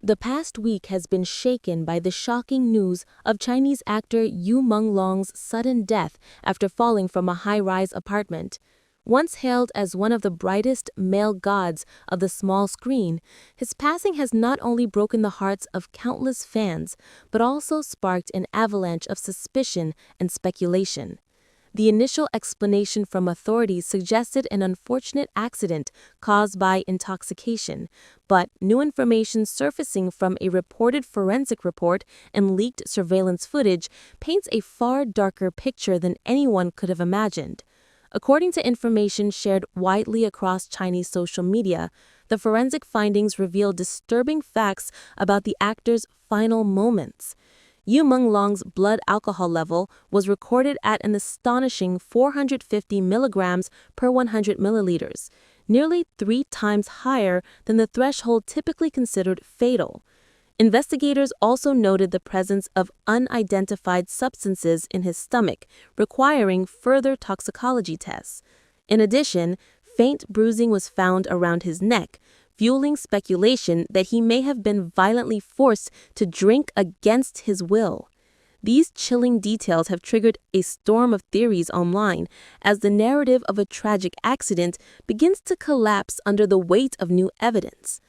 The past week has been shaken by the shocking news of Chinese actor Menglong's sudden death after falling from a high-rise apartment. Once hailed as one of the brightest male gods of the small screen, his passing has not only broken the hearts of countless fans, but also sparked an avalanche of suspicion and speculation. The initial explanation from authorities suggested an unfortunate accident caused by intoxication, but new information surfacing from a reported forensic report and leaked surveillance footage paints a far darker picture than anyone could have imagined. According to information shared widely across Chinese social media, the forensic findings reveal disturbing facts about the actor's final moments. Menglong's blood alcohol level was recorded at an astonishing 450 milligrams per 100 milliliters, nearly 3 times higher than the threshold typically considered fatal. Investigators also noted the presence of unidentified substances in his stomach, requiring further toxicology tests. In addition, faint bruising was found around his neck, fueling speculation that he may have been violently forced to drink against his will. These chilling details have triggered a storm of theories online as the narrative of a tragic accident begins to collapse under the weight of new evidence.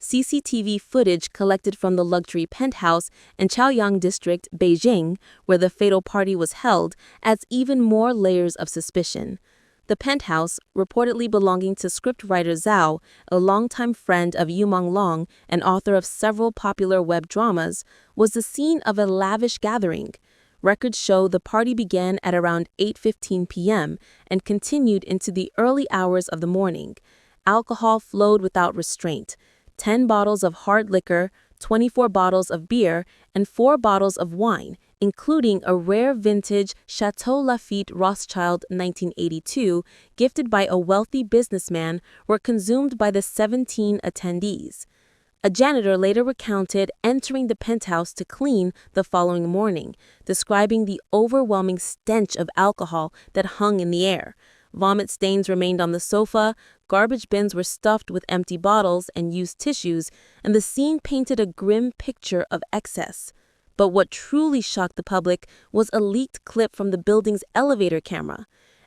CCTV footage collected from the luxury penthouse in Chaoyang District, Beijing, where the fatal party was held, adds even more layers of suspicion. The penthouse, reportedly belonging to scriptwriter Zhao, a longtime friend of Menglong and author of several popular web dramas, was the scene of a lavish gathering. Records show the party began at around 8:15 p.m. and continued into the early hours of the morning. Alcohol flowed without restraint. 10 bottles of hard liquor, 24 bottles of beer, and 4 bottles of wine, including a rare vintage Chateau Lafite Rothschild 1982 gifted by a wealthy businessman, were consumed by the 17 attendees. A janitor later recounted entering the penthouse to clean the following morning, describing the overwhelming stench of alcohol that hung in the air. Vomit stains remained on the sofa, garbage bins were stuffed with empty bottles and used tissues, and the scene painted a grim picture of excess. But what truly shocked the public was a leaked clip from the building's elevator camera.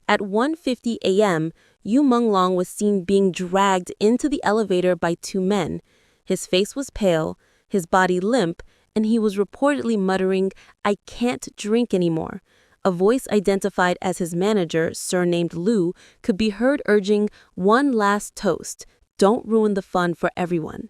At 1:50 a.m., Menglong was seen being dragged into the elevator by 2 men. His face was pale, his body limp, and he was reportedly muttering, "I can't drink anymore." A voice identified as his manager, surnamed Lu, could be heard urging, "One last toast. Don't ruin the fun for everyone."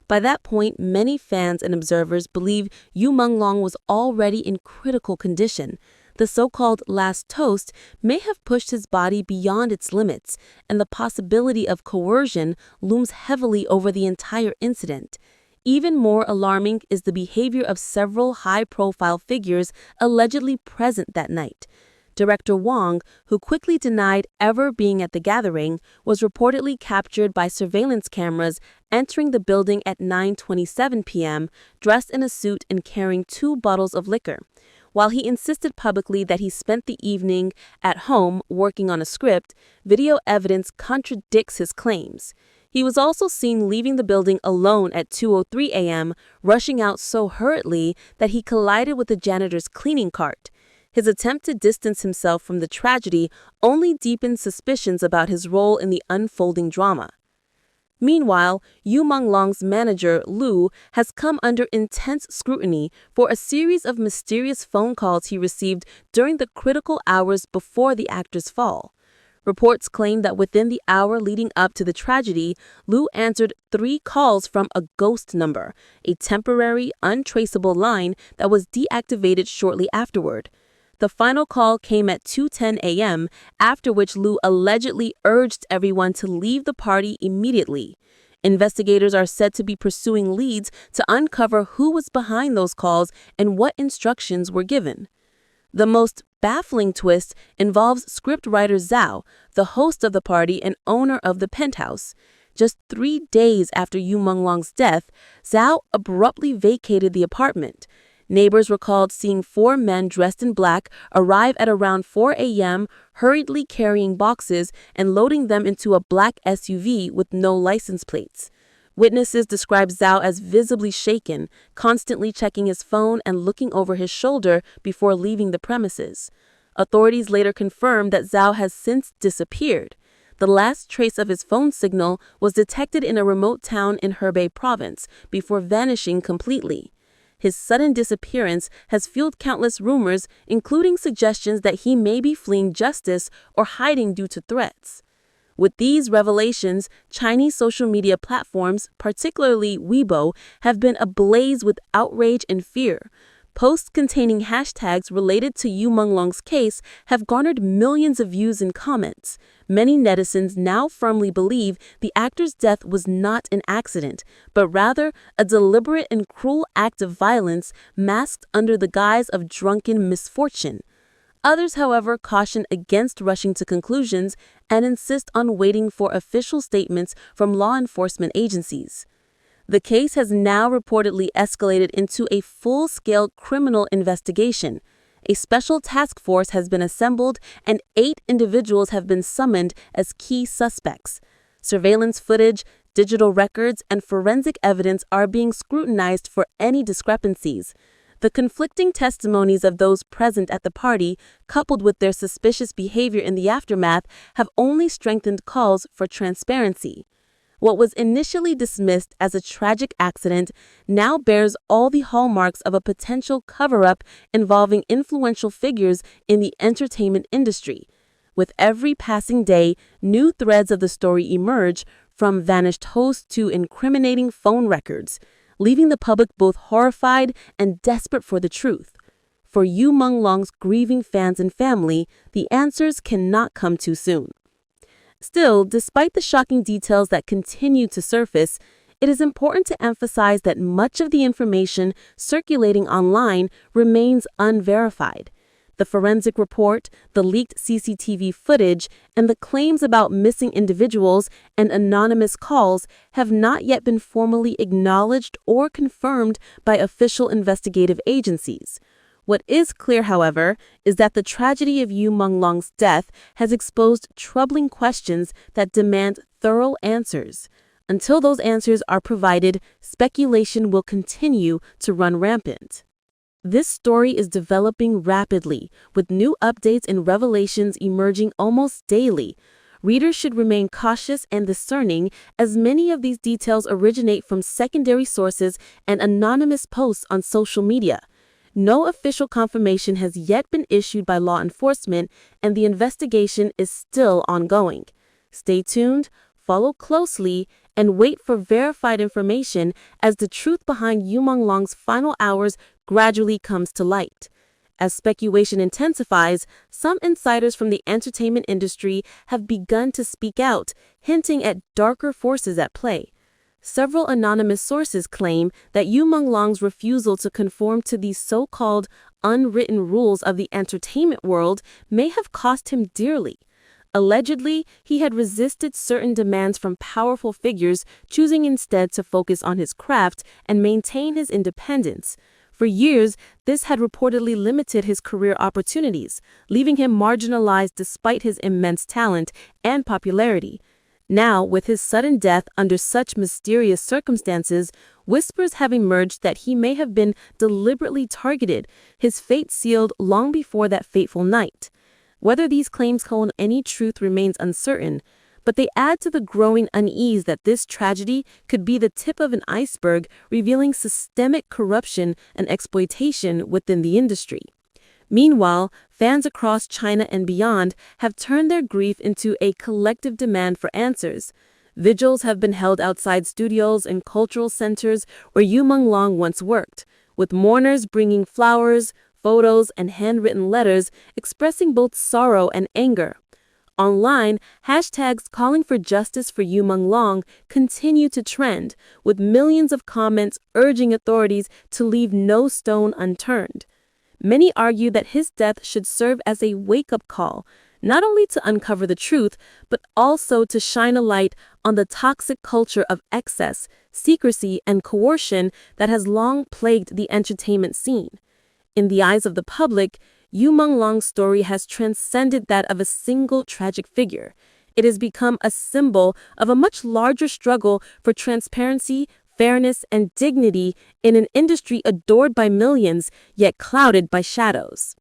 By that point, many fans and observers believe Menglong was already in critical condition. The so-called last toast may have pushed his body beyond its limits, and the possibility of coercion looms heavily over the entire incident. Even more alarming is the behavior of several high-profile figures allegedly present that night. Director Wang, who quickly denied ever being at the gathering, was reportedly captured by surveillance cameras entering the building at 9:27 p.m., dressed in a suit and carrying 2 bottles of liquor. While he insisted publicly that he spent the evening at home working on a script, video evidence contradicts his claims. He was also seen leaving the building alone at 2:03 a.m., rushing out so hurriedly that he collided with the janitor's cleaning cart. His attempt to distance himself from the tragedy only deepened suspicions about his role in the unfolding drama. Meanwhile, Menglong's manager, Lu, has come under intense scrutiny for a series of mysterious phone calls he received during the critical hours before the actor's fall. Reports claim that within the hour leading up to the tragedy, Lu answered 3 calls from a ghost number, a temporary, untraceable line that was deactivated shortly afterward. The final call came at 2:10 a.m., after which Lu allegedly urged everyone to leave the party immediately. Investigators are said to be pursuing leads to uncover who was behind those calls and what instructions were given. The most baffling twist involves scriptwriter Zhao, the host of the party and owner of the penthouse. Just 3 days after Menglong's death, Zhao abruptly vacated the apartment. Neighbors recalled seeing 4 men dressed in black arrive at around 4 a.m., hurriedly carrying boxes and loading them into a black SUV with no license plates. Witnesses describe Zhao as visibly shaken, constantly checking his phone and looking over his shoulder before leaving the premises. Authorities later confirmed that Zhao has since disappeared. The last trace of his phone signal was detected in a remote town in Hebei province before vanishing completely. His sudden disappearance has fueled countless rumors, including suggestions that he may be fleeing justice or hiding due to threats. With these revelations, Chinese social media platforms, particularly Weibo, have been ablaze with outrage and fear. Posts containing hashtags related to Yu Menglong's case have garnered millions of views and comments. Many netizens now firmly believe the actor's death was not an accident, but rather a deliberate and cruel act of violence masked under the guise of drunken misfortune. Others, however, caution against rushing to conclusions and insist on waiting for official statements from law enforcement agencies. The case has now reportedly escalated into a full-scale criminal investigation. A special task force has been assembled and 8 individuals have been summoned as key suspects. Surveillance footage, digital records, and forensic evidence are being scrutinized for any discrepancies. The conflicting testimonies of those present at the party, coupled with their suspicious behavior in the aftermath, have only strengthened calls for transparency. What was initially dismissed as a tragic accident now bears all the hallmarks of a potential cover-up involving influential figures in the entertainment industry. With every passing day, new threads of the story emerge, from vanished hosts to incriminating phone records, leaving the public both horrified and desperate for the truth. For Yu Menglong's grieving fans and family, the answers cannot come too soon. Still, despite the shocking details that continue to surface, it is important to emphasize that much of the information circulating online remains unverified. The forensic report, the leaked CCTV footage, and the claims about missing individuals and anonymous calls have not yet been formally acknowledged or confirmed by official investigative agencies. What is clear, however, is that the tragedy of Yu Menglong's death has exposed troubling questions that demand thorough answers. Until those answers are provided, speculation will continue to run rampant. This story is developing rapidly, with new updates and revelations emerging almost daily. Readers should remain cautious and discerning, as many of these details originate from secondary sources and anonymous posts on social media. No official confirmation has yet been issued by law enforcement, and the investigation is still ongoing. Stay tuned, follow closely, and wait for verified information as the truth behind Yu Menglong's final hours gradually comes to light. As speculation intensifies, some insiders from the entertainment industry have begun to speak out, hinting at darker forces at play. Several anonymous sources claim that Yu Menglong's refusal to conform to these so-called unwritten rules of the entertainment world may have cost him dearly. Allegedly, he had resisted certain demands from powerful figures, choosing instead to focus on his craft and maintain his independence. For years, this had reportedly limited his career opportunities, leaving him marginalized despite his immense talent and popularity. Now, with his sudden death under such mysterious circumstances, whispers have emerged that he may have been deliberately targeted, his fate sealed long before that fateful night. Whether these claims hold any truth remains uncertain, but they add to the growing unease that this tragedy could be the tip of an iceberg revealing systemic corruption and exploitation within the industry. Meanwhile, fans across China and beyond have turned their grief into a collective demand for answers. Vigils have been held outside studios and cultural centers where Yu Menglong once worked, with mourners bringing flowers, photos, and handwritten letters expressing both sorrow and anger. Online, hashtags calling for justice for Yu Menglong continue to trend, with millions of comments urging authorities to leave no stone unturned. Many argue that his death should serve as a wake-up call, not only to uncover the truth, but also to shine a light on the toxic culture of excess, secrecy, and coercion that has long plagued the entertainment scene. In the eyes of the public, Yu Menglong's story has transcended that of a single tragic figure. it has become a symbol of a much larger struggle for transparency, fairness, and dignity in an industry adored by millions, yet clouded by shadows.